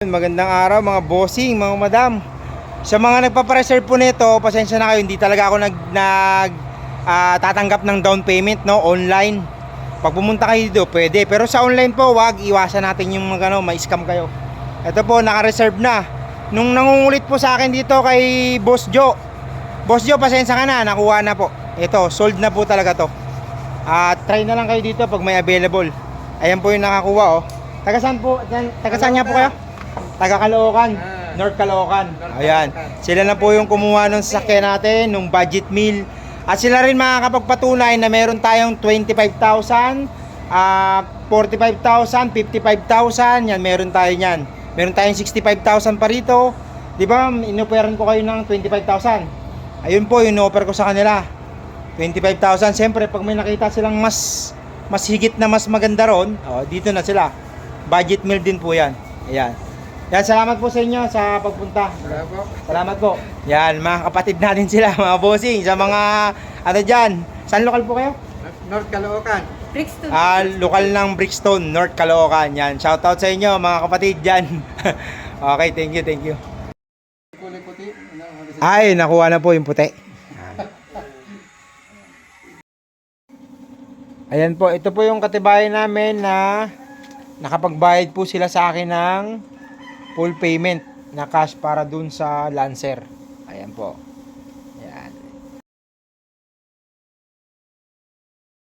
Magandang araw mga bossing, mga madam. Sa mga nagpapa-reserve po nito, pasensya na kayo, hindi talaga ako tatanggap ng down payment, no, online. Pag pumunta kayo dito, pwede. Pero sa online po, wag iwasan natin yung mga ma-scam kayo. Ito po, naka-reserve na. Nung nangungulit po sa akin dito kay Boss Joe. Boss Joe, pasensya ka na, nakuha na po. Ito, sold na po talaga to. Try na lang kayo dito pag may available. Ayan po yung nakakuha, oh. Taga saan po? Taga saan niya po kayo? Taga Caloocan, North Caloocan. Ayan. Sila na po yung kumuha ng sasakyan natin, nung budget meal. At sila rin makakapagpatunay na meron tayong 25,000, 45,000, 55,000. Yan, meron tayo niyan. Meron tayong 65,000 pa rito. Di ba, inoperan ko kayo ng 25,000. Ayun po, in-offer ko sa kanila. 25,000. Siyempre, pag may nakita silang mas higit na mas maganda ron, dito na sila. Budget meal din po yan. Ayan. Yan, salamat po sa inyo sa pagpunta. Salamat po. Yan, mga kapatid natin sila, mga bossing, sa mga, ano dyan. Saan lokal po kayo? North Caloocan. Brixton. Lokal ng Brixton, North Caloocan. Yan, shoutout sa inyo, mga kapatid dyan. Okay, thank you, thank you. Kulay puti. Ay, nakuha na po yung puti. Ayan po, ito po yung katibayan namin na nakapagbayad po sila sa akin ng full payment na cash para dun sa Lancer. Ayan po.